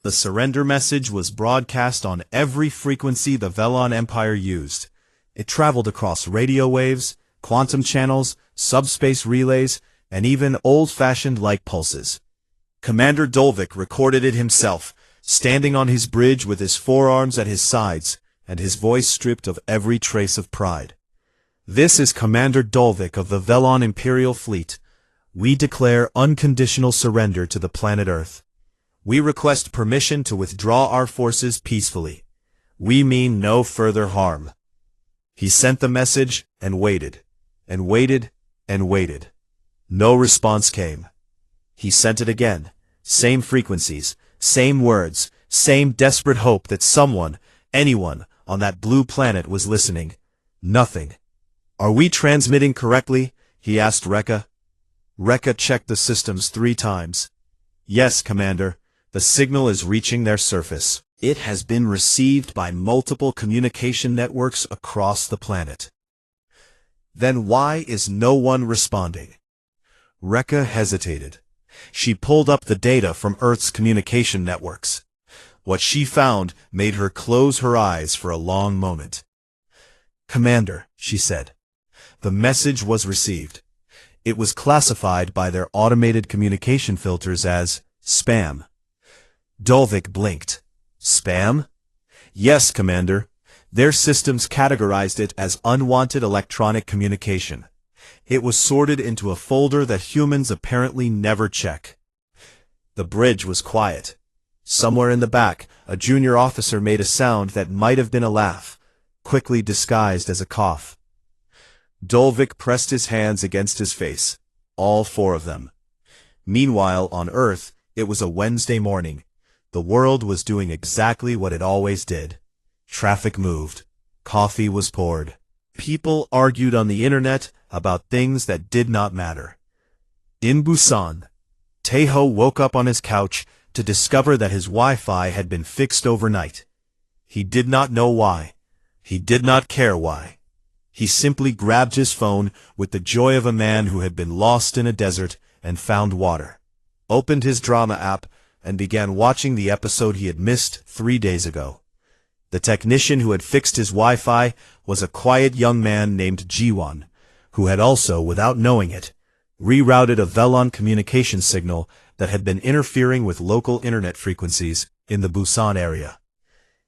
The surrender message was broadcast on every frequency the Velon Empire used. It traveled across radio waves, quantum channels, subspace relays, and even old-fashioned light pulses. Commander Dolvik recorded it himself, standing on his bridge with his forearms at his sides, and his voice stripped of every trace of pride. "This is Commander Dolvik of the Velon Imperial Fleet. We declare unconditional surrender to the planet Earth. We request permission to withdraw our forces peacefully. We mean no further harm." He sent the message and waited, and waited, and waited. No response came. He sent it again. Same frequencies, same words, same desperate hope that someone, anyone, on that blue planet was listening. Nothing. "Are we transmitting correctly?" he asked Rekka. Rekka checked the systems 3 times. "Yes, Commander. The signal is reaching their surface. It has been received by multiple communication networks across the planet." "Then why is no one responding?" Rekka hesitated. She pulled up the data from Earth's communication networks. What she found made her close her eyes for a long moment. "Commander," she said, "the message was received. It was classified by their automated communication filters as spam." Dolvik blinked. "Spam?" "Yes, Commander. Their systems categorized it as unwanted electronic communication. It was sorted into a folder that humans apparently never check." The bridge was quiet. Somewhere in the back, a junior officer made a sound that might have been a laugh, quickly disguised as a cough. Dolvik pressed his hands against his face, all 4 of them. Meanwhile, on Earth, it was a Wednesday morning. The world was doing exactly what it always did. Traffic moved. Coffee was poured. People argued on the internet about things that did not matter. In Busan, Taeho woke up on his couch to discover that his Wi-Fi had been fixed overnight. He did not know why. He did not care why. He simply grabbed his phone with the joy of a man who had been lost in a desert and found water, opened his drama app, and began watching the episode he had missed 3 days ago. The technician who had fixed his Wi-Fi was a quiet young man named Jiwon, who had also, without knowing it, rerouted a Velon communication signal that had been interfering with local internet frequencies in the Busan area.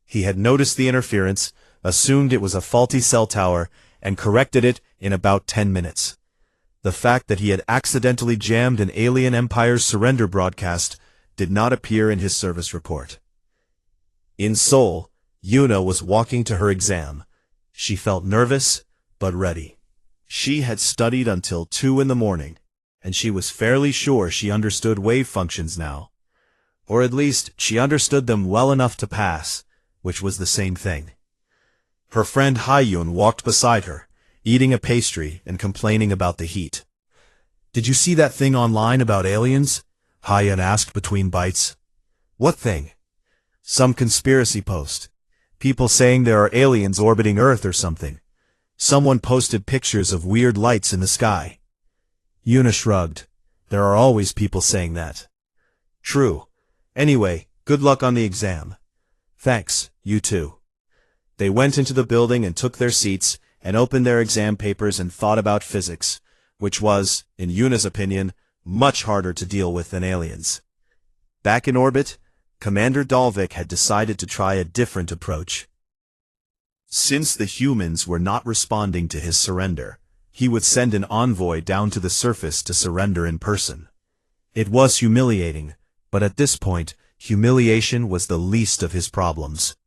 He had noticed the interference, assumed it was a faulty cell tower, and corrected it in about 10 minutes. The fact that he had accidentally jammed an alien empire's surrender broadcast did not appear in his service report. In Seoul, Yuna was walking to her exam. She felt nervous, but ready. She had studied until 2 in the morning, and she was fairly sure she understood wave functions now. Or at least, she understood them well enough to pass, which was the same thing. Her friend Hyun walked beside her, eating a pastry and complaining about the heat. "Did you see that thing online about aliens?" Hyun asked between bites. "What thing?" "Some conspiracy post. People saying there are aliens orbiting Earth or something. Someone posted pictures of weird lights in the sky." Yuna shrugged. "There are always people saying that." "True. Anyway, good luck on the exam." "Thanks, you too." They went into the building and took their seats, and opened their exam papers and thought about physics, which was, in Yuna's opinion, much harder to deal with than aliens. Back in orbit, Commander Dolvik had decided to try a different approach. Since the humans were not responding to his surrender, he would send an envoy down to the surface to surrender in person. It was humiliating, but at this point, humiliation was the least of his problems.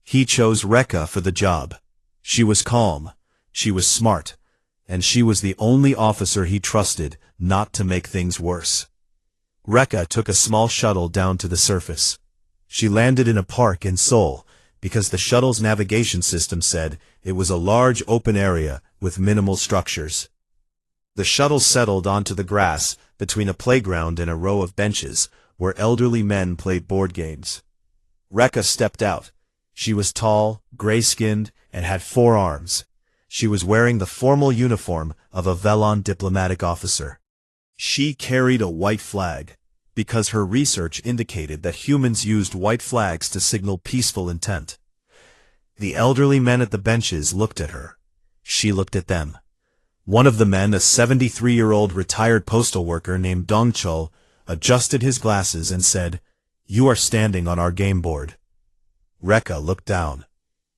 He chose Rekka for the job. She was calm, she was smart, and she was the only officer he trusted not to make things worse. Rekka took a small shuttle down to the surface. She landed in a park in Seoul, because the shuttle's navigation system said it was a large open area with minimal structures. The shuttle settled onto the grass between a playground and a row of benches where elderly men played board games. Rekka stepped out. She was tall, gray-skinned, and had 4 arms. She was wearing the formal uniform of a Velon diplomatic officer. She carried a white flag. because her research indicated that humans used white flags to signal peaceful intent. The elderly men at the benches looked at her. She looked at them. One of the men, a 73-year-old retired postal worker named Dong Chul, adjusted his glasses and said, "You are standing on our game board." Rekka looked down.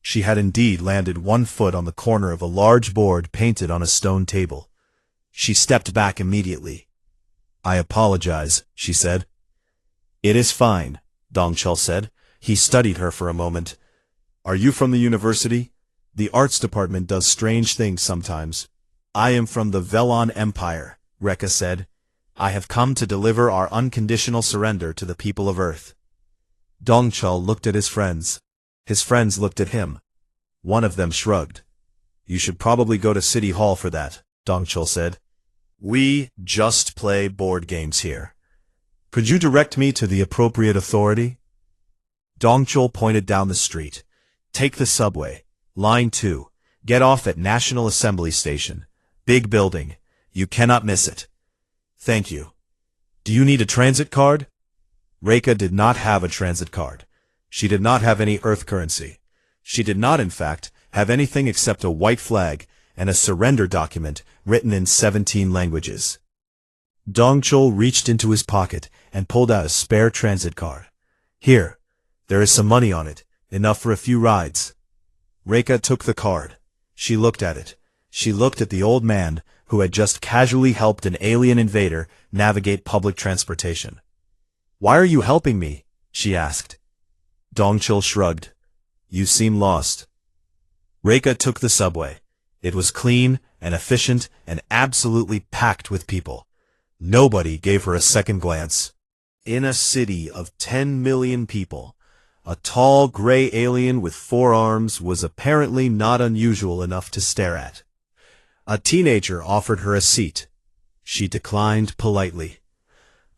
She had indeed landed one foot on the corner of a large board painted on a stone table. She stepped back immediately. "I apologize," she said. "It is fine," Dong Chul said. He studied her for a moment. "Are you from the university? The arts department does strange things sometimes." "I am from the Velon Empire," Rekka said. "I have come to deliver our unconditional surrender to the people of Earth." Dong Chul looked at his friends. His friends looked at him. One of them shrugged. "You should probably go to City Hall for that," Dong Chul said. "We just play board games here. Could you direct me to the appropriate authority?" Dong Chul pointed down the street. "Take the subway. Line 2. Get off at National Assembly Station. Big building. You cannot miss it." "Thank you. Do you need a transit card?" Rekka did not have a transit card. She did not have any Earth currency. She did not, in fact, have anything except a white flag and a surrender document written in 17 languages. Dong Chul reached into his pocket and pulled out a spare transit card. "Here, there is some money on it, enough for a few rides." Rekka took the card. She looked at it. She looked at the old man who had just casually helped an alien invader navigate public transportation. "Why are you helping me?" she asked. Dong Chul shrugged. "You seem lost." Rekka took the subway. It was clean and efficient and absolutely packed with people. Nobody gave her a second glance. In a city of 10 million people, a tall gray alien with 4 arms was apparently not unusual enough to stare at. A teenager offered her a seat. She declined politely.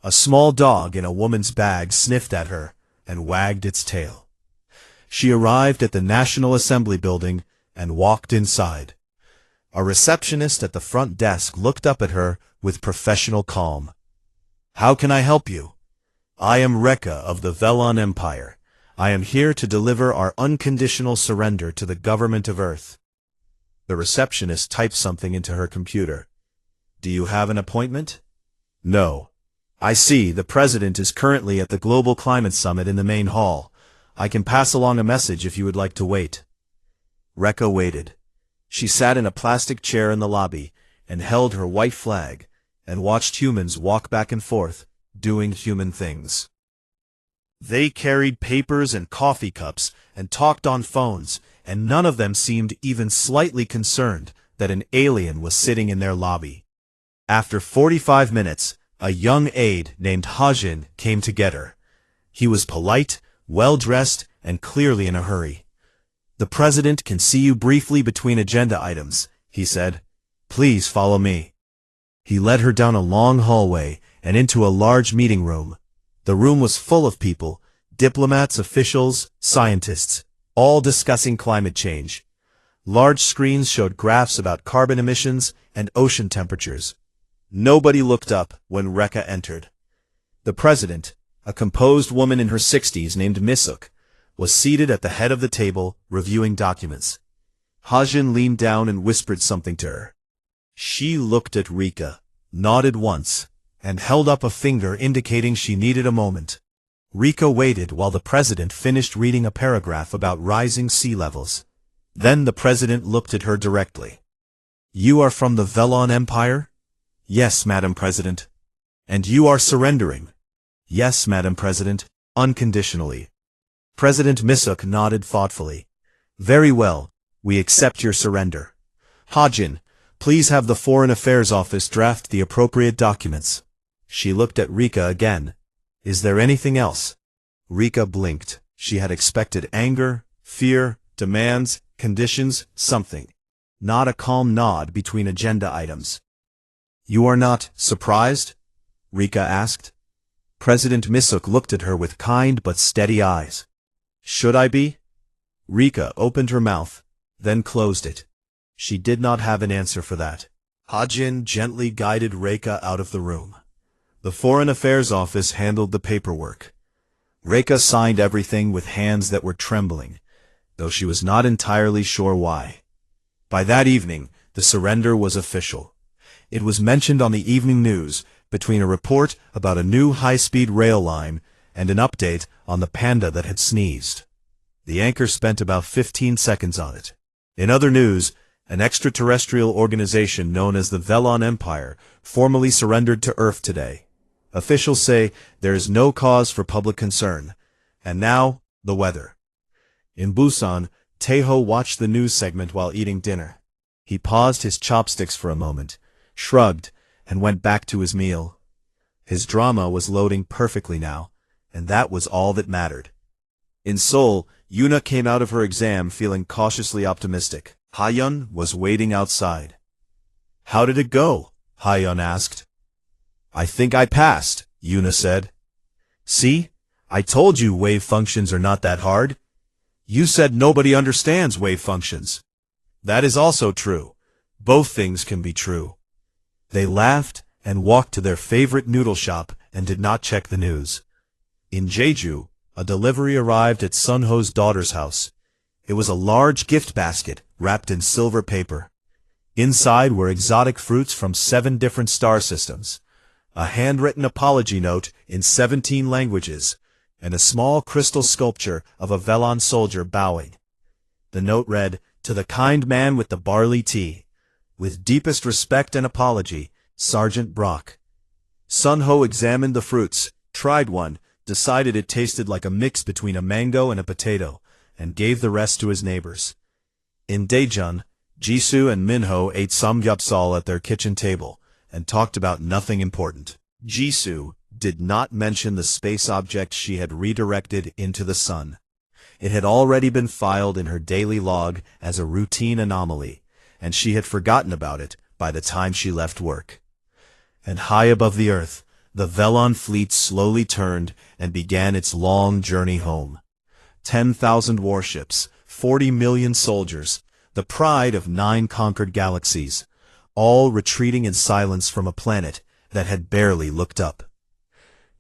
A small dog in a woman's bag sniffed at her and wagged its tail. She arrived at the National Assembly building and walked inside. A receptionist at the front desk looked up at her with professional calm. "How can I help you?" "I am Rekka of the Velon Empire. I am here to deliver our unconditional surrender to the government of Earth." The receptionist typed something into her computer. "Do you have an appointment?" "No." "I see, the president is currently at the Global Climate Summit in the main hall. I can pass along a message if you would like to wait." Rekka waited. She sat in a plastic chair in the lobby and held her white flag and watched humans walk back and forth, doing human things. They carried papers and coffee cups and talked on phones, and none of them seemed even slightly concerned that an alien was sitting in their lobby. After 45 minutes, a young aide named Hajin came to get her. He was polite, well-dressed, and clearly in a hurry. "The president can see you briefly between agenda items," he said. "Please follow me." He led her down a long hallway and into a large meeting room. The room was full of people, diplomats, officials, scientists, all discussing climate change. Large screens showed graphs about carbon emissions and ocean temperatures. Nobody looked up when Rekka entered. The president, a composed woman in her 60s named Misuk, was seated at the head of the table, reviewing documents. Hajin leaned down and whispered something to her. She looked at Rekka, nodded once, and held up a finger indicating she needed a moment. Rekka waited while the president finished reading a paragraph about rising sea levels. Then the president looked at her directly. "You are from the Velon Empire?" "Yes, Madam President." "And you are surrendering?" "Yes, Madam President, unconditionally." President Misuk nodded thoughtfully. "Very well, we accept your surrender. Hajin, please have the Foreign Affairs Office draft the appropriate documents." She looked at Rekka again. "Is there anything else?" Rekka blinked. She had expected anger, fear, demands, conditions, something. Not a calm nod between agenda items. "You are not surprised?" Rekka asked. President Misuk looked at her with kind but steady eyes. "Should I be?" Rekka opened her mouth, then closed it. She did not have an answer for that. Hajin gently guided Rekka out of the room. The Foreign Affairs Office handled the paperwork. Reka signed everything with hands that were trembling, though she was not entirely sure why. By that evening, the surrender was official. It was mentioned on the evening news, between a report about a new high-speed rail line and an update on the panda that had sneezed. The anchor spent about 15 seconds on it. In other news, an extraterrestrial organization known as the Velon Empire formally surrendered to Earth today. Officials say there is no cause for public concern. And now, the weather. In Busan, Taeho watched the news segment while eating dinner. He paused his chopsticks for a moment, shrugged, and went back to his meal. His drama was loading perfectly now, and that was all that mattered. In Seoul, Yuna came out of her exam feeling cautiously optimistic. Haeyeon was waiting outside. "How did it go?" Haeyeon asked. "I think I passed," Yuna said. "See? I told you wave functions are not that hard. You said nobody understands wave functions." "That is also true. Both things can be true." They laughed and walked to their favorite noodle shop and did not check the news. In Jeju, a delivery arrived at Sunho's daughter's house. It was a large gift basket wrapped in silver paper. Inside were exotic fruits from 7 different star systems, a handwritten apology note in 17 languages, and a small crystal sculpture of a Velon soldier bowing. The note read, "To the kind man with the barley tea. With deepest respect and apology, Sergeant Brock." Sunho examined the fruits, tried one, decided it tasted like a mix between a mango and a potato, and gave the rest to his neighbors. In Daejeon, Jisoo and Minho ate samgyeopsal at their kitchen table, and talked about nothing important. Jisoo did not mention the space object she had redirected into the sun. It had already been filed in her daily log as a routine anomaly, and she had forgotten about it by the time she left work. And high above the earth, the Velon fleet slowly turned and began its long journey home. 10,000 warships, 40 million soldiers, the pride of 9 conquered galaxies, all retreating in silence from a planet that had barely looked up.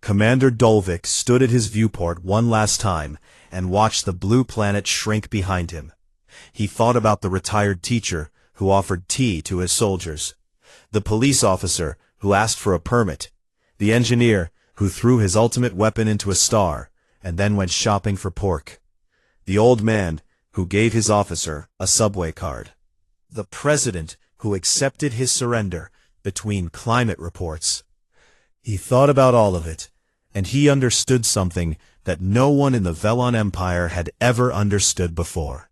Commander Dolvik stood at his viewport one last time and watched the blue planet shrink behind him. He thought about the retired teacher who offered tea to his soldiers, the police officer who asked for a permit, the engineer who threw his ultimate weapon into a star and then went shopping for pork, the old man who gave his officer a subway card, the president who accepted his surrender between climate reports. He thought about all of it, and he understood something that no one in the Velon Empire had ever understood before.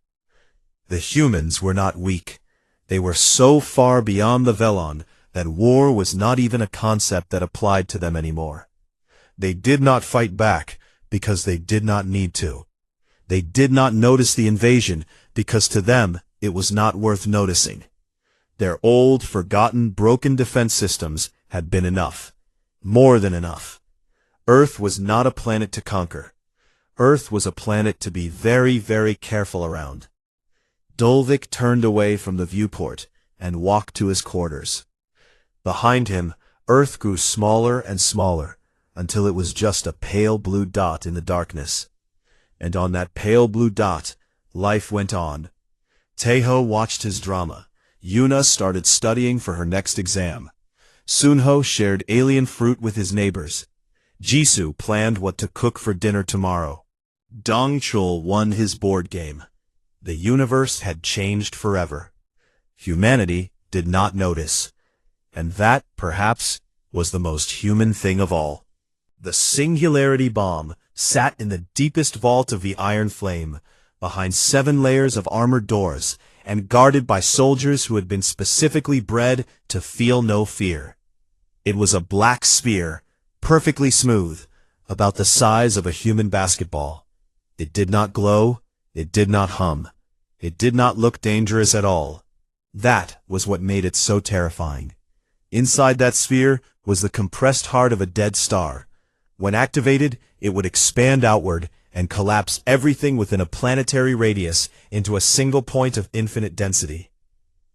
The humans were not weak. They were so far beyond the Velon that war was not even a concept that applied to them anymore. They did not fight back because they did not need to. They did not notice the invasion because to them it was not worth noticing. Their old, forgotten, broken defense systems had been enough. More than enough. Earth was not a planet to conquer. Earth was a planet to be very, very careful around. Dolvik turned away from the viewport and walked to his quarters. Behind him, Earth grew smaller and smaller, until it was just a pale blue dot in the darkness. And on that pale blue dot, life went on. Taeho watched his drama. Yuna started studying for her next exam. Sunho shared alien fruit with his neighbors. Jisoo planned what to cook for dinner tomorrow. Dongchul won his board game. The universe had changed forever. Humanity did not notice. And that, perhaps, was the most human thing of all. The Singularity Bomb sat in the deepest vault of the Iron Flame, behind 7 layers of armored doors, and guarded by soldiers who had been specifically bred to feel no fear. It was a black sphere, perfectly smooth, about the size of a human basketball. It did not glow, it did not hum, it did not look dangerous at all. That was what made it so terrifying. Inside that sphere was the compressed heart of a dead star. When activated, it would expand outward and collapse everything within a planetary radius into a single point of infinite density.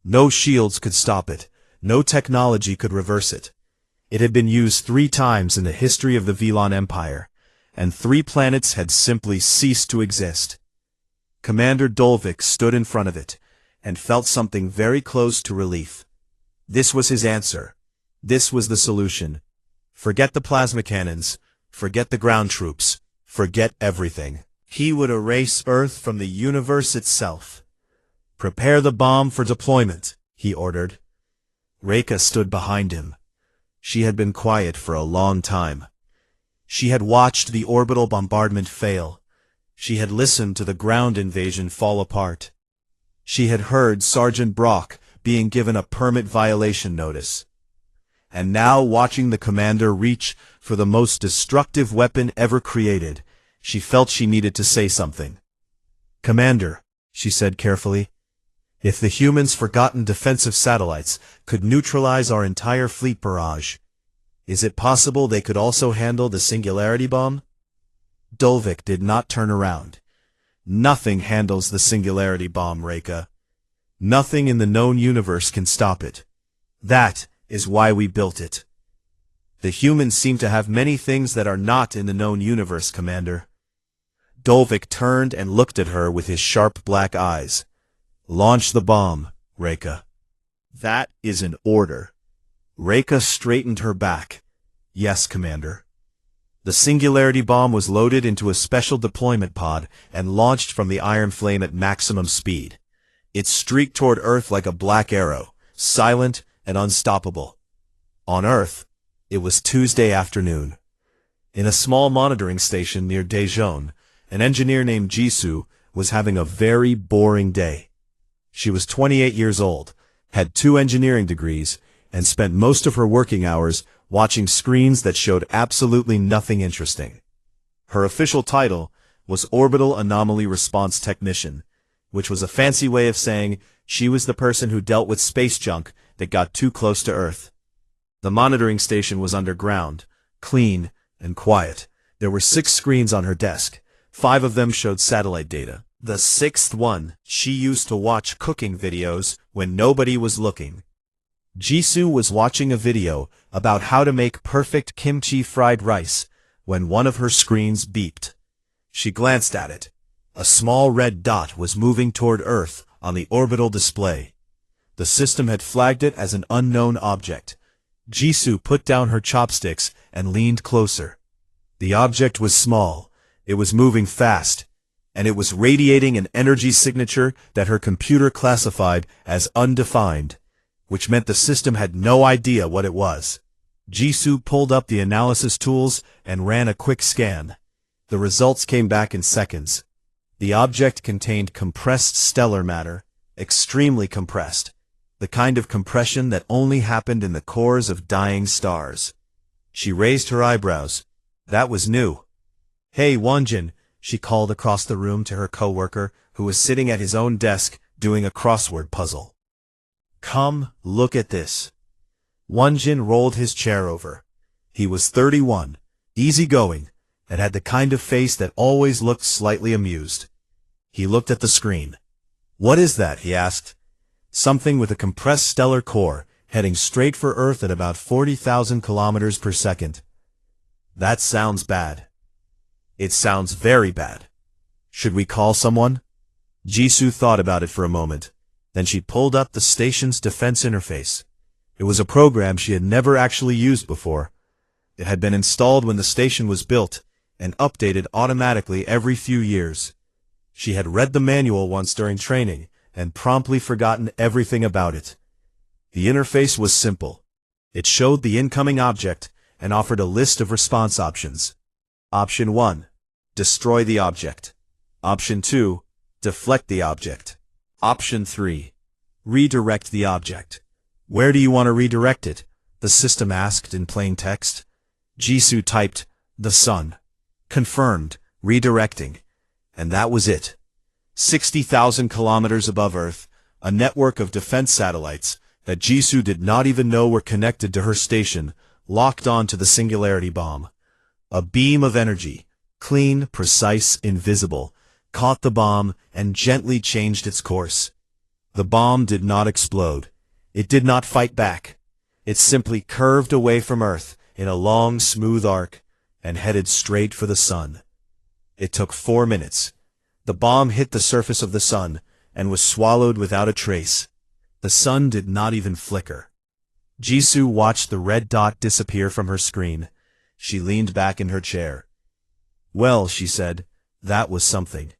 No shields could stop it. No technology could reverse it. It had been used 3 times in the history of the Velon Empire, and 3 planets had simply ceased to exist. Commander Dolvik stood in front of it, and felt something very close to relief. This was his answer. This was the solution. Forget the plasma cannons, forget the ground troops, forget everything. He would erase Earth from the universe itself. Prepare the bomb for deployment, he ordered. Reika stood behind him. She had been quiet for a long time. She had watched the orbital bombardment fail. She had listened to the ground invasion fall apart. She had heard Sergeant Brock being given a permit violation notice. And now, watching the commander reach for the most destructive weapon ever created, she felt she needed to say something. "Commander," she said carefully, "if the humans' forgotten defensive satellites could neutralize our entire fleet barrage, is it possible they could also handle the singularity bomb?" Dolvik did not turn around. "Nothing handles the singularity bomb, Reika. Nothing in the known universe can stop it. That is why we built it. The humans seem to have many things that are not in the known universe, Commander." Dolvik turned and looked at her with his sharp black eyes. "Launch the bomb, Reika." "That is an order." Reika straightened her back. "Yes, Commander." The singularity bomb was loaded into a special deployment pod and launched from the iron flame at maximum speed. It streaked toward Earth like a black arrow, silent and unstoppable. On Earth, it was Tuesday afternoon. In a small monitoring station near Daejeon, an engineer named Jisoo was having a very boring day. She was 28 years old, had 2 engineering degrees, and spent most of her working hours watching screens that showed absolutely nothing interesting. Her official title was Orbital Anomaly Response Technician, which was a fancy way of saying she was the person who dealt with space junk that got too close to Earth. The monitoring station was underground, clean, and quiet. There were 6 screens on her desk. 5 of them showed satellite data. The 6th one she used to watch cooking videos when nobody was looking. Jisoo was watching a video about how to make perfect kimchi fried rice when one of her screens beeped. She glanced at it. A small red dot was moving toward Earth on the orbital display. The system had flagged it as an unknown object. Jisoo put down her chopsticks and leaned closer. The object was small, it was moving fast, and it was radiating an energy signature that her computer classified as undefined, which meant the system had no idea what it was. Jisoo pulled up the analysis tools and ran a quick scan. The results came back in seconds. The object contained compressed stellar matter, extremely compressed, the kind of compression that only happened in the cores of dying stars. She raised her eyebrows. That was new. "Hey, Wonjin," she called across the room to her coworker, who was sitting at his own desk doing a crossword puzzle. "Come, look at this." Wonjin rolled his chair over. He was 31, easygoing, and had the kind of face that always looked slightly amused. He looked at the screen. "What is that?" he asked. "Something with a compressed stellar core, heading straight for Earth at about 40,000 kilometers per second. That sounds bad." "It sounds very bad. Should we call someone?" Jisoo thought about it for a moment. Then she pulled up the station's defense interface. It was a program she had never actually used before. It had been installed when the station was built, and updated automatically every few years. She had read the manual once during training, and promptly forgotten everything about it. The interface was simple. It showed the incoming object, and offered a list of response options. Option 1. Destroy the object. Option 2. Deflect the object. Option 3. Redirect the object. "Where do you want to redirect it?" the system asked in plain text. Jisoo typed, "The sun." Confirmed, redirecting. And that was it. 60,000 kilometers above Earth, a network of defense satellites that Jisoo did not even know were connected to her station, locked on to the singularity bomb. A beam of energy, clean, precise, invisible, caught the bomb and gently changed its course. The bomb did not explode. It did not fight back. It simply curved away from Earth in a long, smooth arc and headed straight for the sun. It took 4 minutes. The bomb hit the surface of the sun and was swallowed without a trace. The sun did not even flicker. Jisoo watched the red dot disappear from her screen. She leaned back in her chair. "Well," she said, "that was something."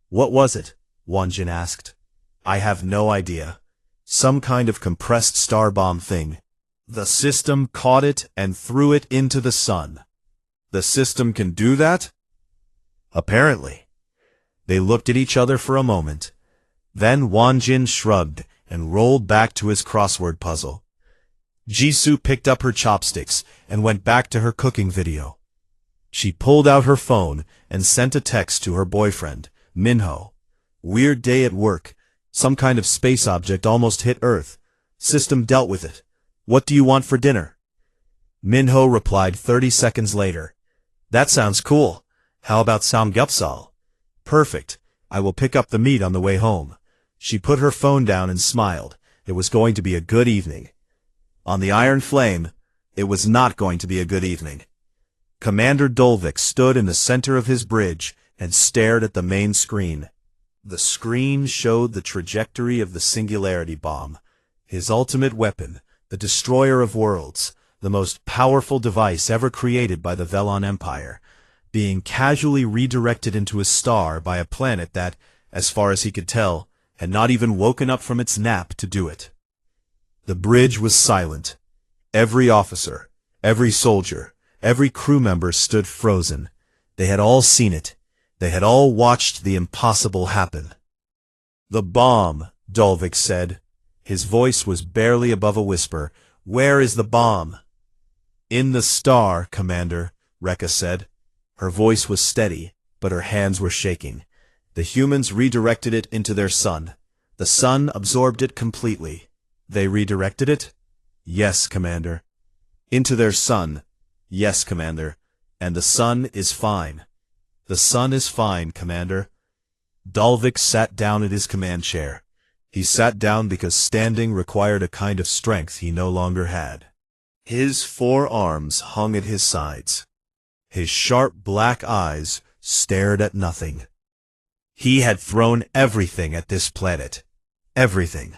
"What was it?" Wonjin asked. "I have no idea. Some kind of compressed star bomb thing. The system caught it and threw it into the sun." "The system can do that?" "Apparently." They looked at each other for a moment. Then Wonjin shrugged and rolled back to his crossword puzzle. Jisoo picked up her chopsticks and went back to her cooking video. She pulled out her phone and sent a text to her boyfriend, Minho. "Weird day at work. Some kind of space object almost hit Earth. System dealt with it. What do you want for dinner?" Minho replied 30 seconds later. "That sounds cool. How about samgyeopsal?" "Perfect. I will pick up the meat on the way home." She put her phone down and smiled. It was going to be a good evening. On the Iron Flame, it was not going to be a good evening. Commander Dolvik stood in the center of his bridge and stared at the main screen. The screen showed the trajectory of the Singularity Bomb, his ultimate weapon, the destroyer of worlds, the most powerful device ever created by the Velon Empire, being casually redirected into a star by a planet that, as far as he could tell, had not even woken up from its nap to do it. The bridge was silent. Every officer, every soldier, every crew member stood frozen. They had all seen it. They had all watched the impossible happen. "The bomb," Dolvik said. His voice was barely above a whisper. "Where is the bomb?" "In the star, Commander," Rekka said. Her voice was steady, but her hands were shaking. "The humans redirected it into their sun. The sun absorbed it completely." "They redirected it?" "Yes, Commander." "Into their sun?" "Yes, Commander. And the sun is fine." "The sun is fine, Commander." Dolvik sat down at his command chair. He sat down because standing required a kind of strength he no longer had. His 4 arms hung at his sides. His sharp black eyes stared at nothing. He had thrown everything at this planet. Everything.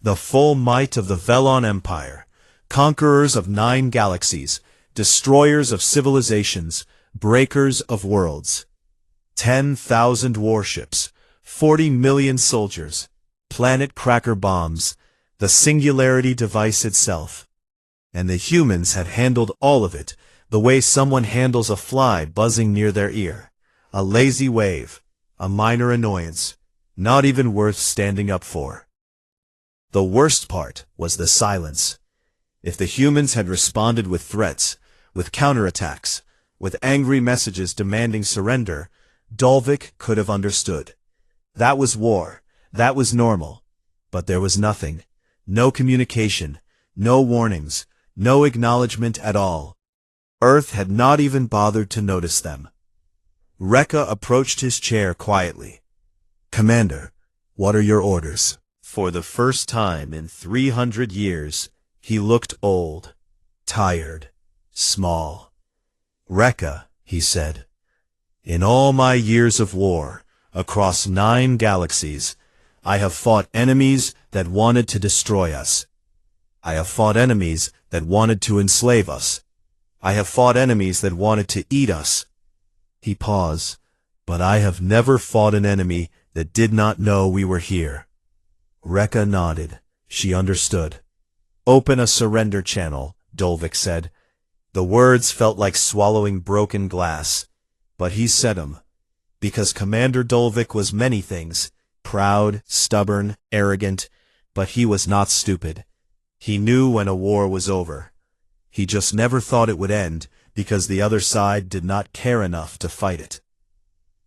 The full might of the Velon Empire, conquerors of 9 galaxies, destroyers of civilizations, breakers of worlds. 10,000 warships, 40 million soldiers, planet cracker bombs, the Singularity device itself. And the humans had handled all of it the way someone handles a fly buzzing near their ear. A lazy wave, a minor annoyance, not even worth standing up for. The worst part was the silence. If the humans had responded with threats, with counterattacks, with angry messages demanding surrender, Dolvik could have understood. That was war. That was normal. But there was nothing. No communication. No warnings. No acknowledgement at all. Earth had not even bothered to notice them. Rekka approached his chair quietly. "Commander, what are your orders?" For the first time in 300 years, he looked old, tired, small. "Rekka," he said, "in all my years of war, across 9 galaxies, I have fought enemies that wanted to destroy us. I have fought enemies that wanted to enslave us. I have fought enemies that wanted to eat us." He paused. "But I have never fought an enemy that did not know we were here." Rekka nodded. She understood. "Open a surrender channel," Dolvik said. The words felt like swallowing broken glass. But he said them. Because Commander Dolvik was many things. Proud, stubborn, arrogant. But he was not stupid. He knew when a war was over. He just never thought it would end because the other side did not care enough to fight it.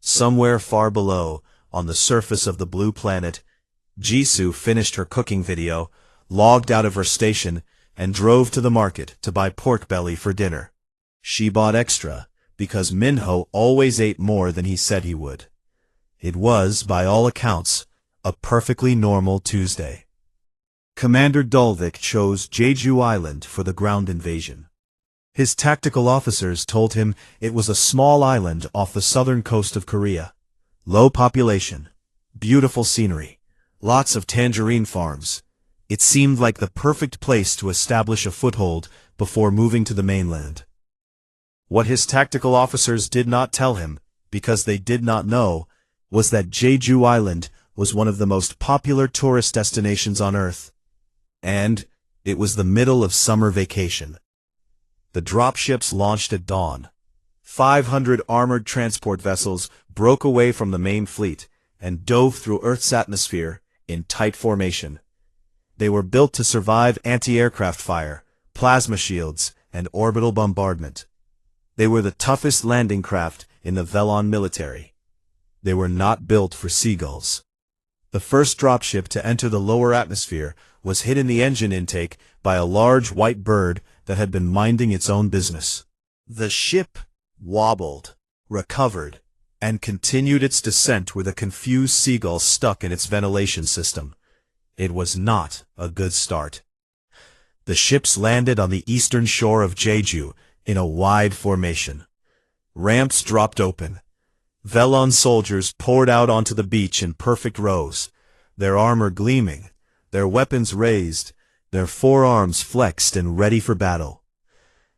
Somewhere far below, on the surface of the blue planet, Jisoo finished her cooking video, logged out of her station, and drove to the market to buy pork belly for dinner. She bought extra, because Minho always ate more than he said he would. It was, by all accounts, a perfectly normal Tuesday. Commander Dulvik chose Jeju Island for the ground invasion. His tactical officers told him it was a small island off the southern coast of Korea. Low population, beautiful scenery, lots of tangerine farms. It seemed like the perfect place to establish a foothold before moving to the mainland. What his tactical officers did not tell him, because they did not know, was that Jeju Island was one of the most popular tourist destinations on Earth. And it was the middle of summer vacation. The dropships launched at dawn. 500 armored transport vessels broke away from the main fleet and dove through Earth's atmosphere in tight formation. They were built to survive anti-aircraft fire, plasma shields, and orbital bombardment. They were the toughest landing craft in the Velon military. They were not built for seagulls. The first dropship to enter the lower atmosphere was hit in the engine intake by a large white bird that had been minding its own business. The ship wobbled, recovered, and continued its descent with a confused seagull stuck in its ventilation system. It was not a good start. The ships landed on the eastern shore of Jeju in a wide formation. Ramps dropped open. Velon soldiers poured out onto the beach in perfect rows, their armor gleaming, their weapons raised, their forearms flexed and ready for battle.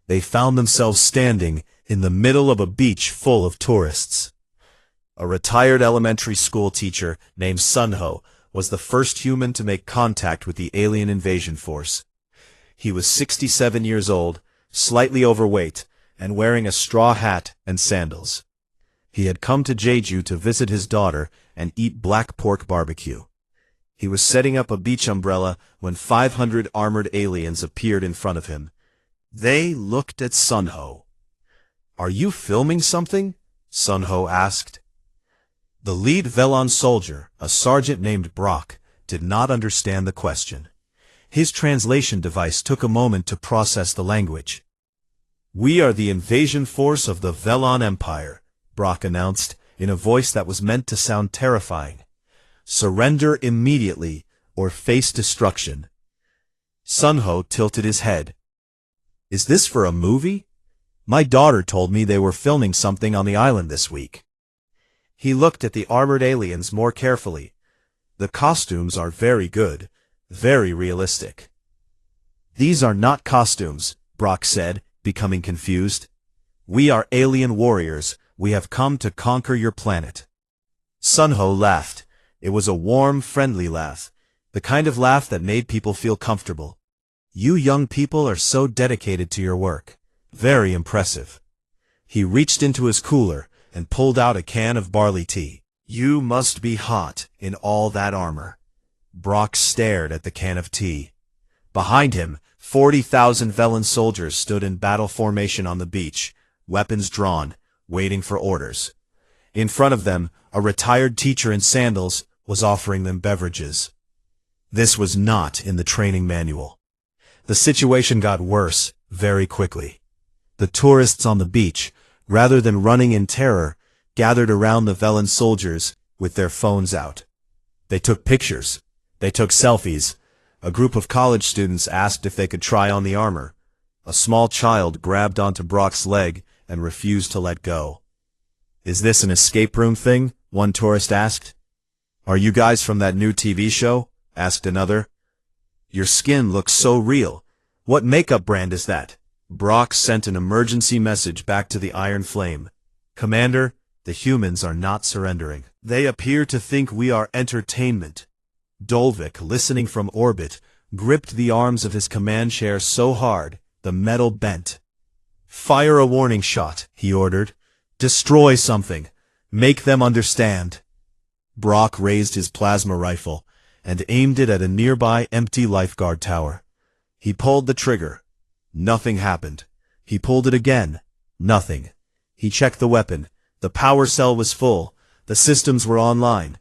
They found themselves standing in the middle of a beach full of tourists. A retired elementary school teacher named Sunho was the first human to make contact with the alien invasion force. He was 67 years old, slightly overweight, and wearing a straw hat and sandals. He had come to Jeju to visit his daughter and eat black pork barbecue. He was setting up a beach umbrella when 500 armored aliens appeared in front of him. They looked at Sunho. "Are you filming something?" Sunho asked. The lead Velon soldier, a sergeant named Brock, did not understand the question. His translation device took a moment to process the language. "We are the invasion force of the Velon Empire," Brock announced, in a voice that was meant to sound terrifying. "Surrender immediately, or face destruction." Sunho tilted his head. "Is this for a movie? My daughter told me they were filming something on the island this week." He looked at the armored aliens more carefully. "The costumes are very good, very realistic." "These are not costumes," Brock said, becoming confused. "We are alien warriors. We have come to conquer your planet." Sunho laughed. It was a warm, friendly laugh, the kind of laugh that made people feel comfortable. "You young people are so dedicated to your work. Very impressive." He reached into his cooler and pulled out a can of barley tea. "You must be hot in all that armor." Brock stared at the can of tea. Behind him, 40,000 Velon soldiers stood in battle formation on the beach, weapons drawn, waiting for orders. In front of them, a retired teacher in sandals was offering them beverages. This was not in the training manual. The situation got worse very quickly. The tourists on the beach, rather than running in terror, gathered around the Velon soldiers with their phones out. They took pictures. They took selfies. A group of college students asked if they could try on the armor. A small child grabbed onto Brock's leg and refused to let go. "Is this an escape room thing?" one tourist asked. "Are you guys from that new TV show?" asked another. "Your skin looks so real. What makeup brand is that?" Brock sent an emergency message back to the Iron Flame. "Commander, the humans are not surrendering. They appear to think we are entertainment." Dulvik, listening from orbit, gripped the arms of his command chair so hard, the metal bent. "Fire a warning shot," he ordered. "Destroy something. Make them understand." Brock raised his plasma rifle and aimed it at a nearby empty lifeguard tower. He pulled the trigger. Nothing happened. He pulled it again. Nothing. He checked the weapon. The power cell was full. The systems were online.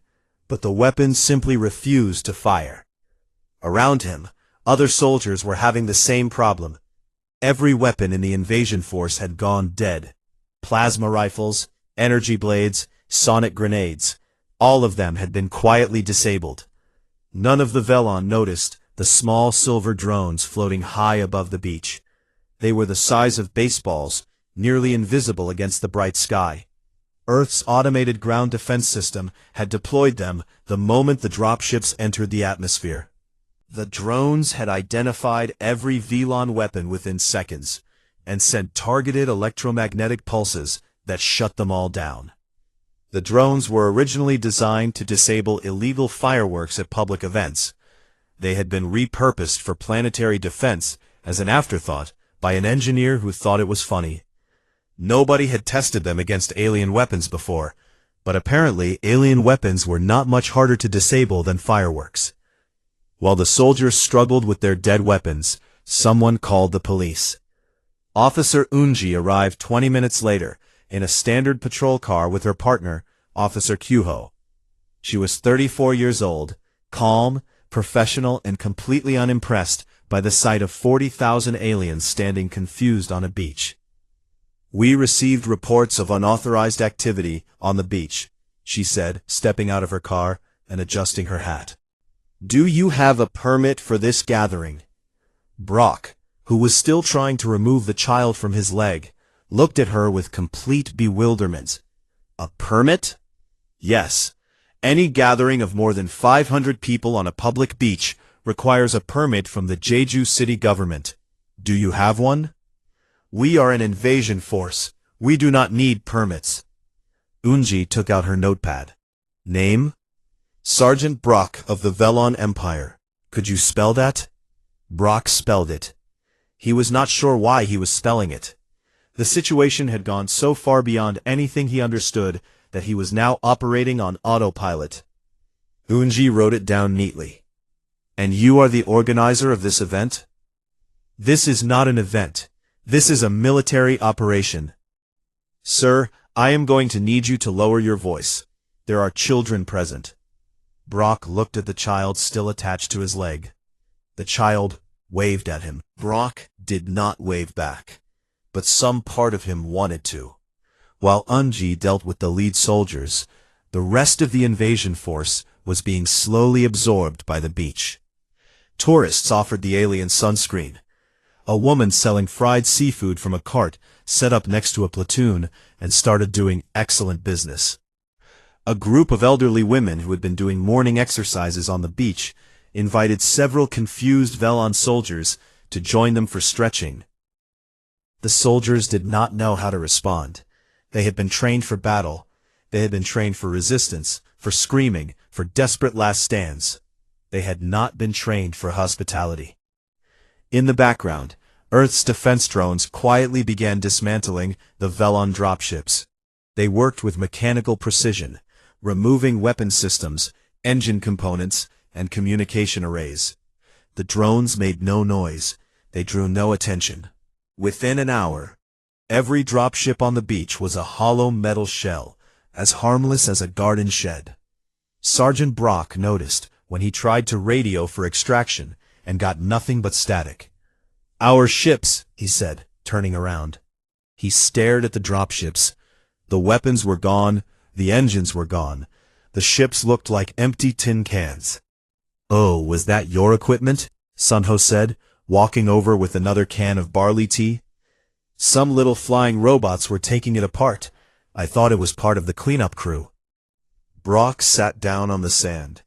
But the weapon simply refused to fire. Around him, other soldiers were having the same problem. Every weapon in the invasion force had gone dead. Plasma rifles, energy blades, sonic grenades. All of them had been quietly disabled. None of the Velon noticed the small silver drones floating high above the beach. They were the size of baseballs, nearly invisible against the bright sky. Earth's automated ground defense system had deployed them the moment the dropships entered the atmosphere. The drones had identified every Velon weapon within seconds, and sent targeted electromagnetic pulses that shut them all down. The drones were originally designed to disable illegal fireworks at public events. They had been repurposed for planetary defense as an afterthought by an engineer who thought it was funny. Nobody had tested them against alien weapons before, but apparently alien weapons were not much harder to disable than fireworks. While the soldiers struggled with their dead weapons, someone called the police. Officer Unji arrived 20 minutes later in a standard patrol car with her partner, Officer Kyuho. She was 34 years old, calm, professional, and completely unimpressed by the sight of 40,000 aliens standing confused on a beach. "We received reports of unauthorized activity on the beach," she said, stepping out of her car and adjusting her hat. "Do you have a permit for this gathering?" Brock, who was still trying to remove the child from his leg, looked at her with complete bewilderment. "A permit?" "Yes. Any gathering of more than 500 people on a public beach requires a permit from the Jeju city government. Do you have one?" "We are an invasion force. We do not need permits." Unji took out her notepad. "Name?" "Sergeant Brock of the Velon Empire. Could you spell that?" Brock spelled it. He was not sure why he was spelling it. The situation had gone so far beyond anything he understood that he was now operating on autopilot. Unji wrote it down neatly. "And you are the organizer of this event?" "This is not an event. This is a military operation." "Sir, I am going to need you to lower your voice. There are children present." Brock looked at the child still attached to his leg. The child waved at him. Brock did not wave back, but some part of him wanted to. While Unji dealt with the lead soldiers, the rest of the invasion force was being slowly absorbed by the beach. Tourists offered the alien sunscreen. A woman selling fried seafood from a cart set up next to a platoon and started doing excellent business. A group of elderly women who had been doing morning exercises on the beach invited several confused Velon soldiers to join them for stretching. The soldiers did not know how to respond. They had been trained for battle. They had been trained for resistance, for screaming, for desperate last stands. They had not been trained for hospitality. In the background, Earth's defense drones quietly began dismantling the Velon dropships. They worked with mechanical precision, removing weapon systems, engine components, and communication arrays. The drones made no noise. They drew no attention. Within an hour, every dropship on the beach was a hollow metal shell, as harmless as a garden shed. Sergeant Brock noticed when he tried to radio for extraction and got nothing but static. "Our ships," he said, turning around. He stared at the dropships. The weapons were gone, the engines were gone. The ships looked like empty tin cans. "Oh, was that your equipment?" Sunho said, walking over with another can of barley tea. "Some little flying robots were taking it apart. I thought it was part of the cleanup crew." Brock sat down on the sand.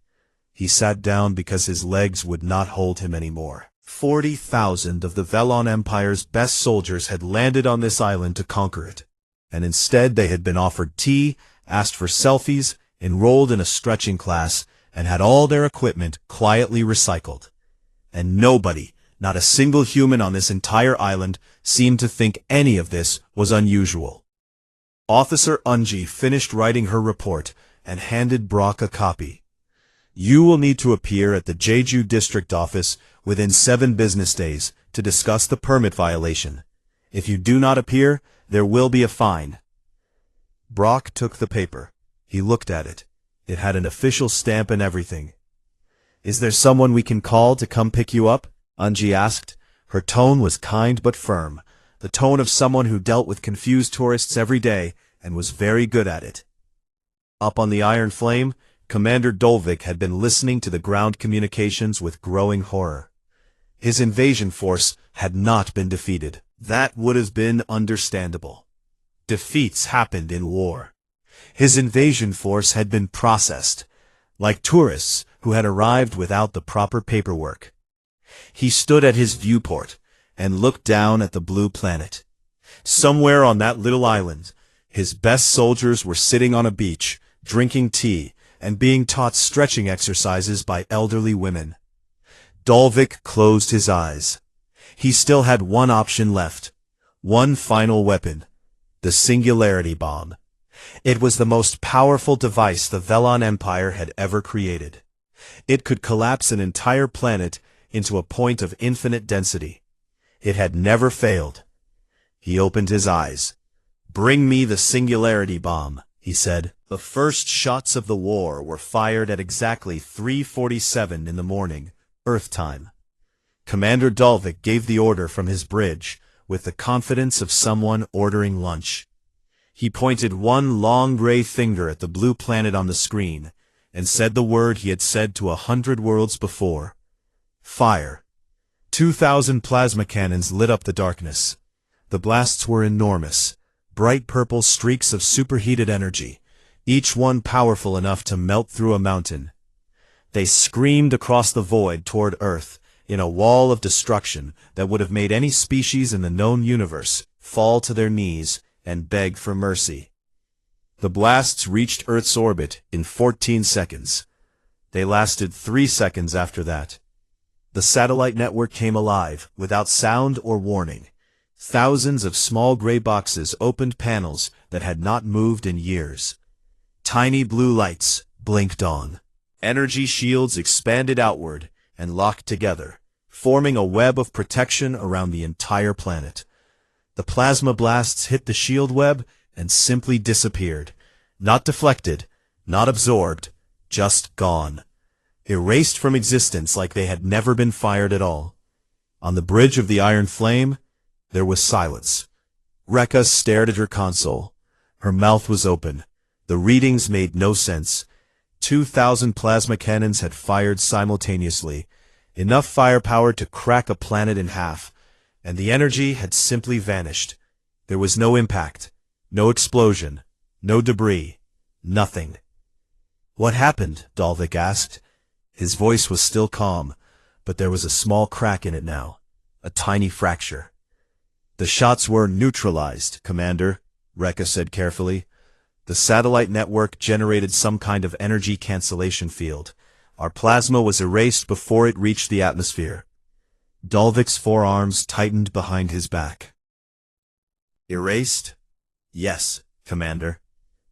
He sat down because his legs would not hold him anymore. 40,000 of the Velon Empire's best soldiers had landed on this island to conquer it, and instead they had been offered tea, asked for selfies, enrolled in a stretching class, and had all their equipment quietly recycled. And nobody, not a single human on this entire island, seemed to think any of this was unusual. Officer Unji finished writing her report and handed Brock a copy. "You will need to appear at the Jeju District Office within 7 business days to discuss the permit violation. If you do not appear, there will be a fine." Brock took the paper. He looked at it. It had an official stamp and everything. "Is there someone we can call to come pick you up?" Unji asked. Her tone was kind but firm, the tone of someone who dealt with confused tourists every day and was very good at it. Up on the Iron Flame, Commander Dolvik had been listening to the ground communications with growing horror. His invasion force had not been defeated. That would have been understandable. Defeats happened in war. His invasion force had been processed, like tourists who had arrived without the proper paperwork. He stood at his viewport and looked down at the blue planet. Somewhere on that little island, his best soldiers were sitting on a beach, drinking tea, and being taught stretching exercises by elderly women. Dolvik closed his eyes. He still had one option left. One final weapon. The Singularity Bomb. It was the most powerful device the Velon Empire had ever created. It could collapse an entire planet into a point of infinite density. It had never failed. He opened his eyes. "Bring me the Singularity Bomb," he said. The first shots of the war were fired at exactly 3:47 in the morning, Earth time. Commander Dolvik gave the order from his bridge, with the confidence of someone ordering lunch. He pointed one long gray finger at the blue planet on the screen, and said the word he had said to 100 worlds before. Fire. 2,000 plasma cannons lit up the darkness. The blasts were enormous, bright purple streaks of superheated energy, each one powerful enough to melt through a mountain. They screamed across the void toward Earth, in a wall of destruction that would have made any species in the known universe fall to their knees and beg for mercy. The blasts reached Earth's orbit in 14 seconds. They lasted 3 seconds after that. The satellite network came alive, without sound or warning. Thousands of small gray boxes opened panels that had not moved in years. Tiny blue lights blinked on. Energy shields expanded outward and locked together, forming a web of protection around the entire planet. The plasma blasts hit the shield web and simply disappeared. Not deflected, not absorbed, just gone. Erased from existence like they had never been fired at all. On the bridge of the Iron Flame, there was silence. Rekka stared at her console. Her mouth was open. The readings made no sense. 2,000 plasma cannons had fired simultaneously, enough firepower to crack a planet in half, and the energy had simply vanished. There was no impact, no explosion, no debris, nothing. "What happened?" Dolvik asked. His voice was still calm, but there was a small crack in it now, a tiny fracture. "The shots were neutralized, Commander," Rekka said carefully. "The satellite network generated some kind of energy cancellation field. Our plasma was erased before it reached the atmosphere." Dolvik's forearms tightened behind his back. "Erased? Yes, Commander.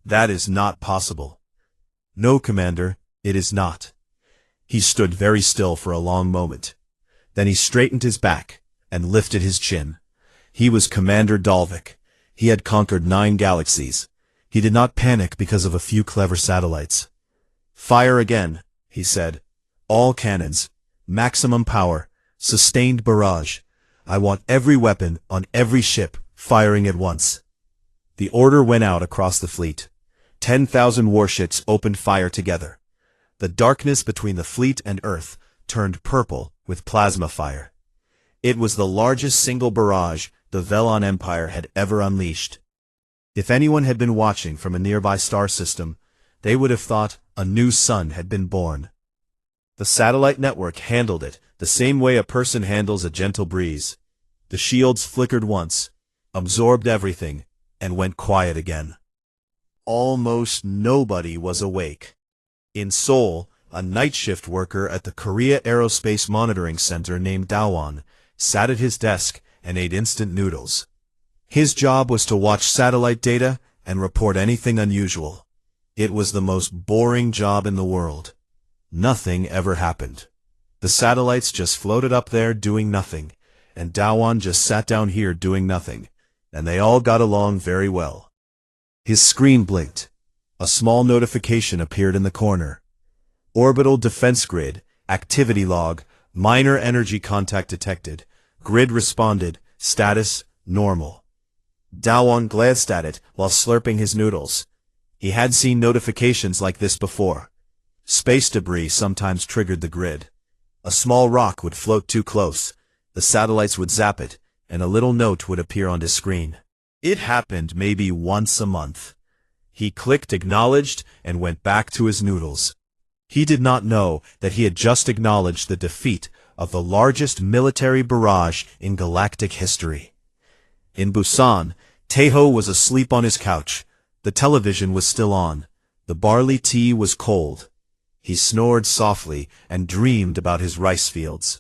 That is not possible." "No, Commander, it is not." He stood very still for a long moment. Then he straightened his back and lifted his chin. He was Commander Dolvik. He had conquered 9 galaxies. He did not panic because of a few clever satellites. "Fire again," he said. "All cannons. Maximum power. Sustained barrage. I want every weapon on every ship firing at once." The order went out across the fleet. 10,000 warships opened fire together. The darkness between the fleet and Earth turned purple with plasma fire. It was the largest single barrage the Velon Empire had ever unleashed. If anyone had been watching from a nearby star system, they would have thought a new sun had been born. The satellite network handled it the same way a person handles a gentle breeze. The shields flickered once, absorbed everything, and went quiet again. Almost nobody was awake. In Seoul, a night shift worker at the Korea Aerospace Monitoring Center named Dawon sat at his desk and ate instant noodles. His job was to watch satellite data and report anything unusual. It was the most boring job in the world. Nothing ever happened. The satellites just floated up there doing nothing, and Dawon just sat down here doing nothing, and they all got along very well. His screen blinked. A small notification appeared in the corner. Orbital Defense Grid, Activity Log, Minor Energy Contact Detected. Grid responded, status, normal. Dawon glanced at it while slurping his noodles. He had seen notifications like this before. Space debris sometimes triggered the grid. A small rock would float too close, the satellites would zap it, and a little note would appear on his screen. It happened maybe once a month. He clicked acknowledged and went back to his noodles. He did not know that he had just acknowledged the defeat of the largest military barrage in galactic history. In Busan, Taeho was asleep on his couch. The television was still on. The barley tea was cold. He snored softly and dreamed about his rice fields.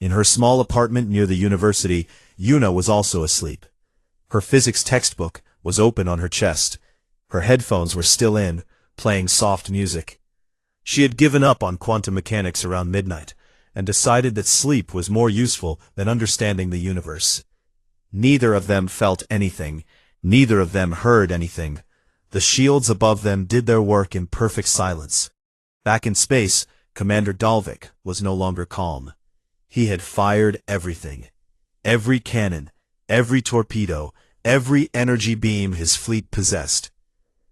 In her small apartment near the university, Yuna was also asleep. Her physics textbook was open on her chest. Her headphones were still in, playing soft music. She had given up on quantum mechanics around midnight, and decided that sleep was more useful than understanding the universe. Neither of them felt anything. Neither of them heard anything. The shields above them did their work in perfect silence. Back in space, Commander Dalvik was no longer calm. He had fired everything. Every cannon, every torpedo, every energy beam his fleet possessed.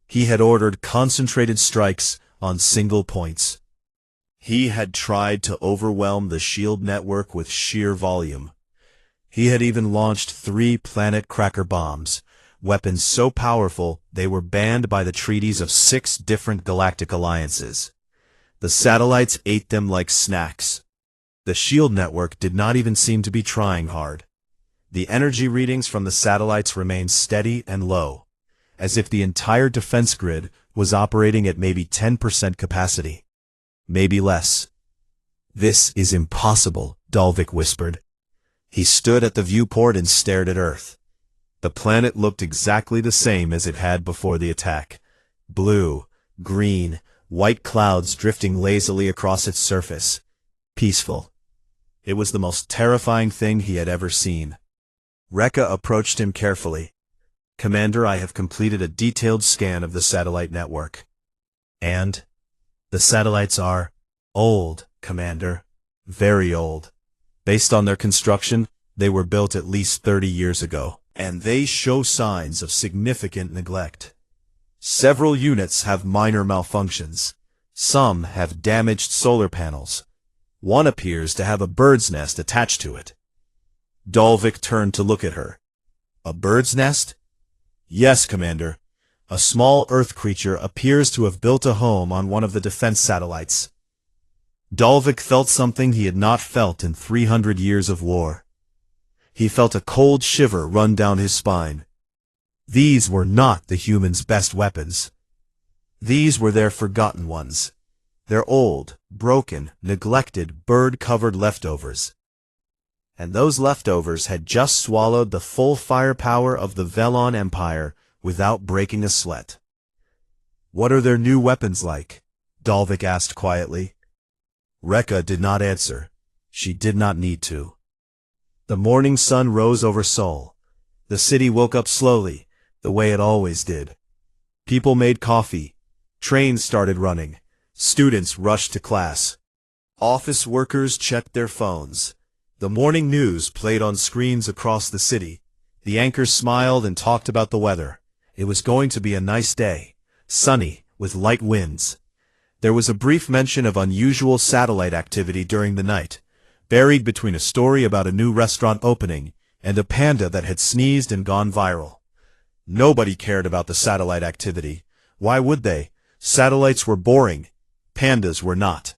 He had ordered concentrated strikes on single points. He had tried to overwhelm the shield network with sheer volume. He had even launched 3 planet cracker bombs, weapons so powerful they were banned by the treaties of 6 different galactic alliances. The satellites ate them like snacks. The shield network did not even seem to be trying hard. The energy readings from the satellites remained steady and low, as if the entire defense grid was operating at maybe 10% capacity. Maybe less. "This is impossible," Dalvik whispered. He stood at the viewport and stared at Earth. The planet looked exactly the same as it had before the attack. Blue, green, white clouds drifting lazily across its surface. Peaceful. It was the most terrifying thing he had ever seen. Rekka approached him carefully. "Commander, I have completed a detailed scan of the satellite network." "And?" "The satellites are old, Commander. Very old. Based on their construction, they were built at least 30 years ago, and they show signs of significant neglect. Several units have minor malfunctions. Some have damaged solar panels. One appears to have a bird's nest attached to it." Dalvik turned to look at her. "A bird's nest?" "Yes, Commander. A small Earth creature appears to have built a home on one of the defense satellites." Dalvik felt something he had not felt in 300 years of war. He felt a cold shiver run down his spine. These were not the humans' best weapons. These were their forgotten ones. Their old, broken, neglected, bird-covered leftovers. And those leftovers had just swallowed the full firepower of the Velon Empire without breaking a sweat. "What are their new weapons like?" Dalvik asked quietly. Rekka did not answer. She did not need to. The morning sun rose over Seoul. The city woke up slowly, the way it always did. People made coffee. Trains started running. Students rushed to class. Office workers checked their phones. The morning news played on screens across the city. The anchors smiled and talked about the weather. It was going to be a nice day, sunny, with light winds. There was a brief mention of unusual satellite activity during the night, buried between a story about a new restaurant opening and a panda that had sneezed and gone viral. Nobody cared about the satellite activity. Why would they? Satellites were boring. Pandas were not.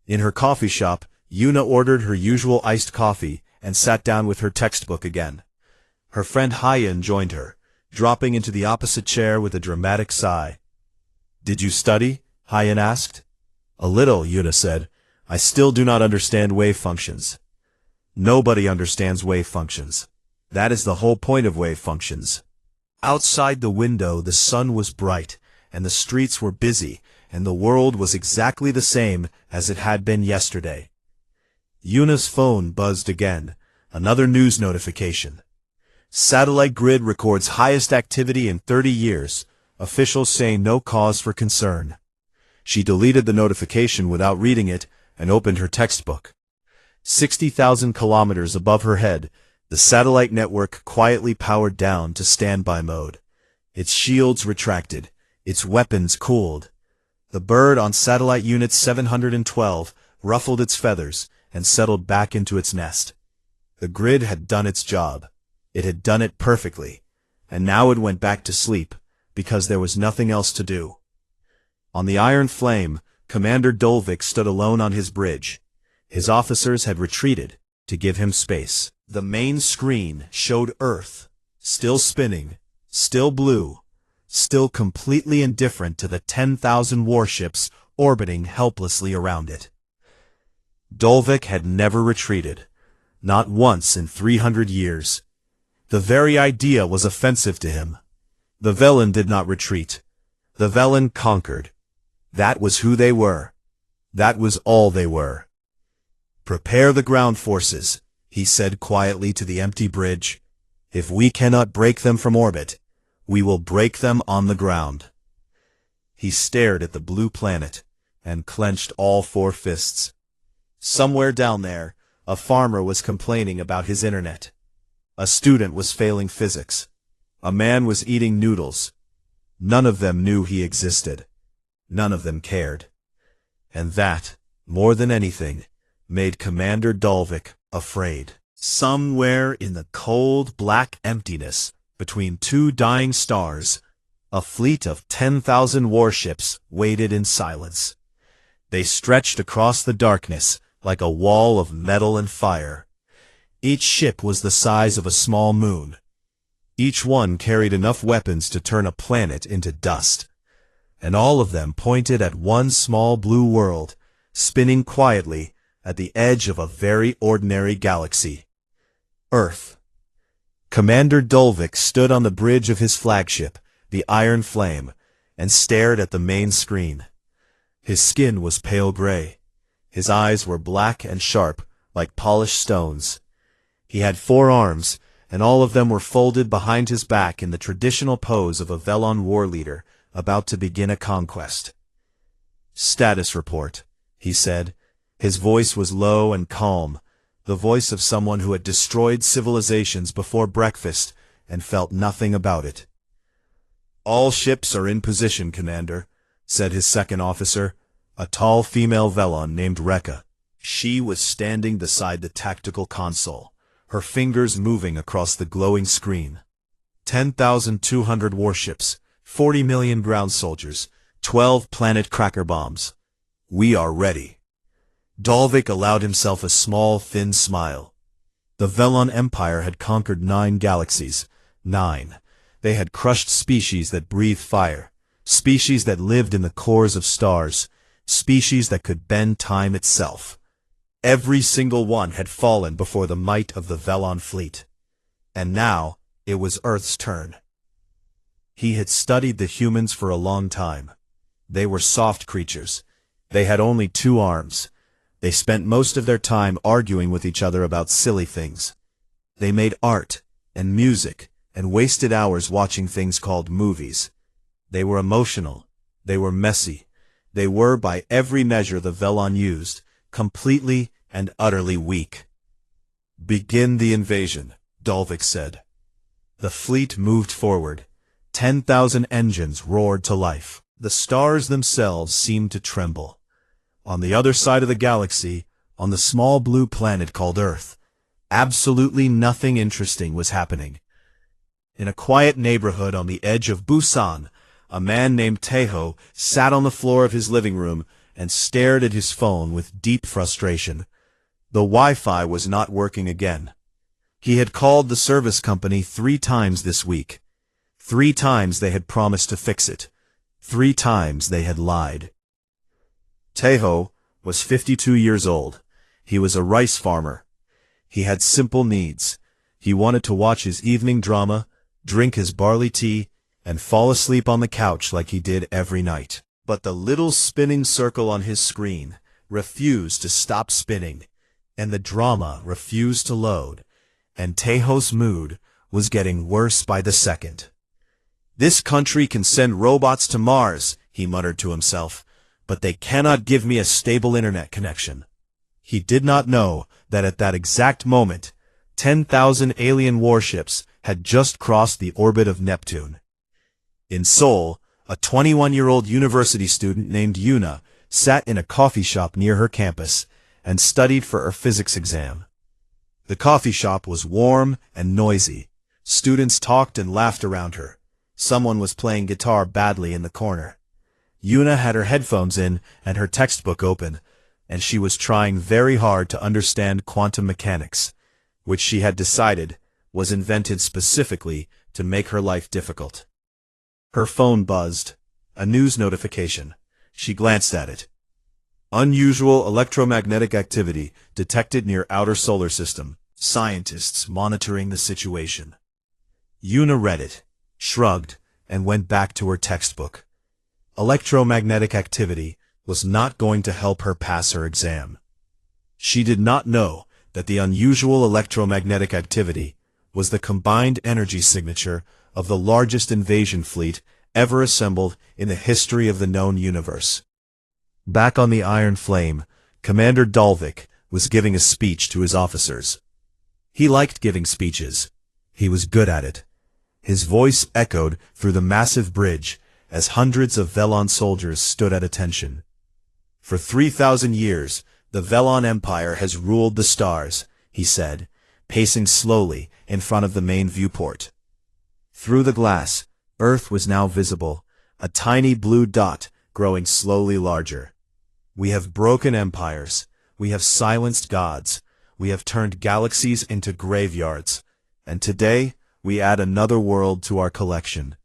In her coffee shop, Yuna ordered her usual iced coffee and sat down with her textbook again. Her friend Hyen joined her, dropping into the opposite chair with a dramatic sigh. "Did you study?" Hyen asked. "A little," Yuna said. "I still do not understand wave functions." Nobody understands wave functions. That is the whole point of wave functions. Outside the window, the sun was bright, and the streets were busy, and the world was exactly the same as it had been yesterday. Yuna's phone buzzed again, another news notification. Satellite grid records highest activity in 30 years, officials say no cause for concern. She deleted the notification without reading it and opened her textbook. 60,000 kilometers above her head, the satellite network quietly powered down to standby mode. Its shields retracted, its weapons cooled. The bird on satellite unit 712 ruffled its feathers and settled back into its nest. The grid had done its job. It had done it perfectly, and now it went back to sleep, because there was nothing else to do. On the Iron Flame, Commander Dolvik stood alone on his bridge. His officers had retreated to give him space. The main screen showed Earth, still spinning, still blue, still completely indifferent to the 10,000 warships orbiting helplessly around it. Dolvik had never retreated, not once in 300 years. The very idea was offensive to him. The Velen did not retreat. The Velen conquered. That was who they were. That was all they were. "Prepare the ground forces," he said quietly to the empty bridge. "If we cannot break them from orbit, we will break them on the ground." He stared at the blue planet and clenched all four fists. Somewhere down there, a farmer was complaining about his internet. A student was failing physics. A man was eating noodles. None of them knew he existed. None of them cared. And that, more than anything, made Commander Dolvik afraid. Somewhere in the cold, black emptiness, between two dying stars, a fleet of 10,000 warships waited in silence. They stretched across the darkness like a wall of metal and fire. Each ship was the size of a small moon. Each one carried enough weapons to turn a planet into dust. And all of them pointed at one small blue world, spinning quietly at the edge of a very ordinary galaxy. Earth. Commander Dolvik stood on the bridge of his flagship, the Iron Flame, and stared at the main screen. His skin was pale gray. His eyes were black and sharp, like polished stones. He had 4 arms, and all of them were folded behind his back in the traditional pose of a Velon war leader about to begin a conquest. "Status report," he said. His voice was low and calm, the voice of someone who had destroyed civilizations before breakfast and felt nothing about it. "All ships are in position, Commander," said his second officer, a tall female Velon named Rekka. She was standing beside the tactical console, her fingers moving across the glowing screen. 10,200 warships, 40 million ground soldiers, 12 planet cracker bombs. We are ready. Dolvik allowed himself a small, thin smile. The Velon Empire had conquered 9 galaxies. 9. They had crushed species that breathed fire, species that lived in the cores of stars, species that could bend time itself. Every single one had fallen before the might of the Velon fleet. And now, it was Earth's turn. He had studied the humans for a long time. They were soft creatures. They had only 2 arms. They spent most of their time arguing with each other about silly things. They made art and music and wasted hours watching things called movies. They were emotional. They were messy. They were, by every measure the Velon used, completely and utterly weak. "Begin the invasion," Dolvik said. The fleet moved forward. 10,000 engines roared to life. The stars themselves seemed to tremble. On the other side of the galaxy, on the small blue planet called Earth, absolutely nothing interesting was happening. In a quiet neighborhood on the edge of Busan, a man named Taeho sat on the floor of his living room and stared at his phone with deep frustration. The Wi-Fi was not working again. He had called the service company 3 times this week. 3 times they had promised to fix it. 3 times they had lied. Taeho was 52 years old. He was a rice farmer. He had simple needs. He wanted to watch his evening drama, drink his barley tea, and fall asleep on the couch like he did every night. But the little spinning circle on his screen refused to stop spinning, and the drama refused to load, and Taeho's mood was getting worse by the second. "This country can send robots to Mars," he muttered to himself, "but they cannot give me a stable internet connection." He did not know that at that exact moment, 10,000 alien warships had just crossed the orbit of Neptune. In Seoul, A 21-year-old university student named Yuna sat in a coffee shop near her campus and studied for her physics exam. The coffee shop was warm and noisy. Students talked and laughed around her. Someone was playing guitar badly in the corner. Yuna had her headphones in and her textbook open, and she was trying very hard to understand quantum mechanics, which she had decided was invented specifically to make her life difficult. Her phone buzzed. A news notification. She glanced at it. Unusual electromagnetic activity detected near outer solar system. Scientists monitoring the situation. Yuna read it, shrugged, and went back to her textbook. Electromagnetic activity was not going to help her pass her exam. She did not know that the unusual electromagnetic activity was the combined energy signature of the largest invasion fleet ever assembled in the history of the known universe. Back on the Iron Flame, Commander Dalvik was giving a speech to his officers. He liked giving speeches. He was good at it. His voice echoed through the massive bridge as hundreds of Velon soldiers stood at attention. For 3,000 years, the Velon Empire has ruled the stars, he said, pacing slowly in front of the main viewport. Through the glass, Earth was now visible, a tiny blue dot growing slowly larger. We have broken empires. We have silenced gods. We have turned galaxies into graveyards. And today, we add another world to our collection.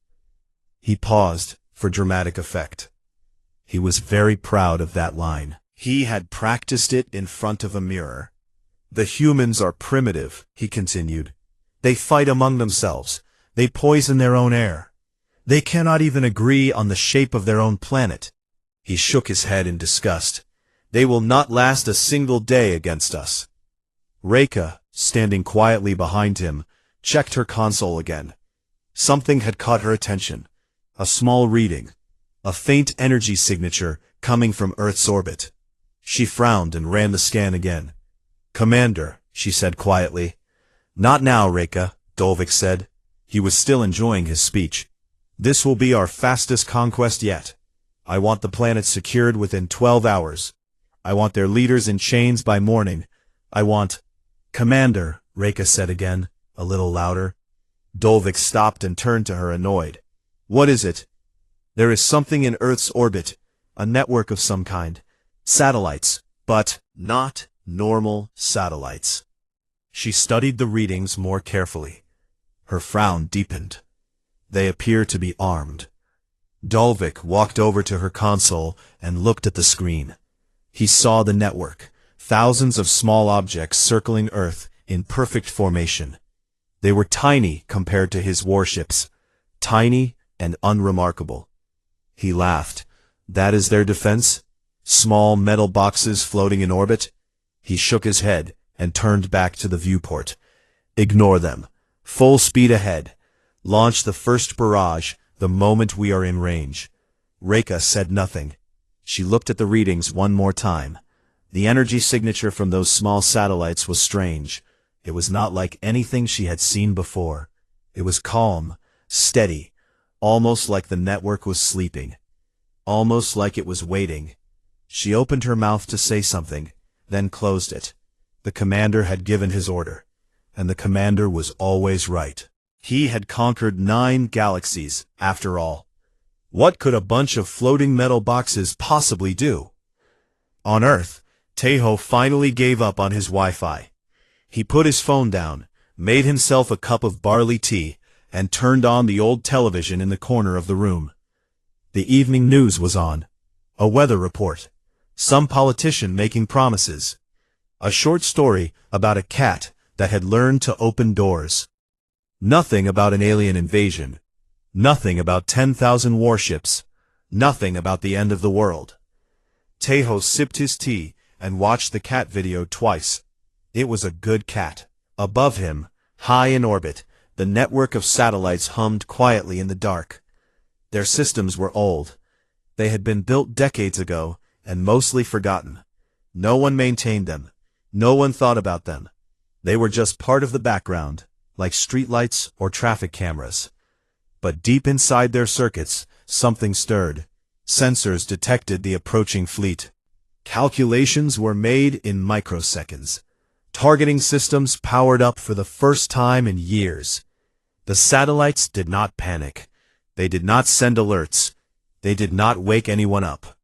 He paused for dramatic effect. He was very proud of that line. He had practiced it in front of a mirror. The humans are primitive, he continued. They fight among themselves. They poison their own air. They cannot even agree on the shape of their own planet. He shook his head in disgust. They will not last a single day against us. Reika, standing quietly behind him, checked her console again. Something had caught her attention. A small reading. A faint energy signature coming from Earth's orbit. She frowned and ran the scan again. "Commander," she said quietly. "Not now, Reika," Dalvik said. He was still enjoying his speech. "This will be our fastest conquest yet. I want the planet secured within 12 hours. I want their leaders in chains by morning. I want—" "Commander," Reika said again, a little louder. Dalvik stopped and turned to her, annoyed. "What is it?" "There is something in Earth's orbit, a network of some kind. Satellites, but not normal satellites." She studied the readings more carefully. Her frown deepened. "They appear to be armed." Dalvik walked over to her console and looked at the screen. He saw the network, thousands of small objects circling Earth in perfect formation. They were tiny compared to his warships, tiny and unremarkable. He laughed. "That is their defense? Small metal boxes floating in orbit?" He shook his head and turned back to the viewport. "Ignore them. Full speed ahead. Launch the first barrage the moment we are in range." Reika said nothing. She looked at the readings one more time. The energy signature from those small satellites was strange. It was not like anything she had seen before. It was calm, steady, almost like the network was sleeping. Almost like it was waiting. She opened her mouth to say something, then closed it. The commander had given his order, and the commander was always right. He had conquered 9 galaxies, after all. What could a bunch of floating metal boxes possibly do? On Earth, Tejo finally gave up on his Wi-Fi. He put his phone down, made himself a cup of barley tea, and turned on the old television in the corner of the room. The evening news was on. A weather report. Some politician making promises. A short story about a cat that had learned to open doors. Nothing about an alien invasion. Nothing about 10,000 warships. Nothing about the end of the world. Tejo sipped his tea and watched the cat video twice. It was a good cat. Above him, high in orbit, the network of satellites hummed quietly in the dark. Their systems were old. They had been built decades ago and mostly forgotten. No one maintained them. No one thought about them. They were just part of the background, like streetlights or traffic cameras. But deep inside their circuits, something stirred. Sensors detected the approaching fleet. Calculations were made in microseconds. Targeting systems powered up for the first time in years. The satellites did not panic. They did not send alerts. They did not wake anyone up.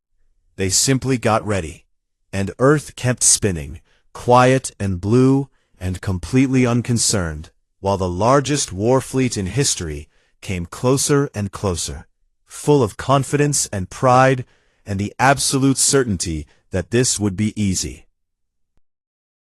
They simply got ready. And Earth kept spinning, quiet and blue and completely unconcerned, while the largest war fleet in history came closer and closer, full of confidence and pride and the absolute certainty that this would be easy.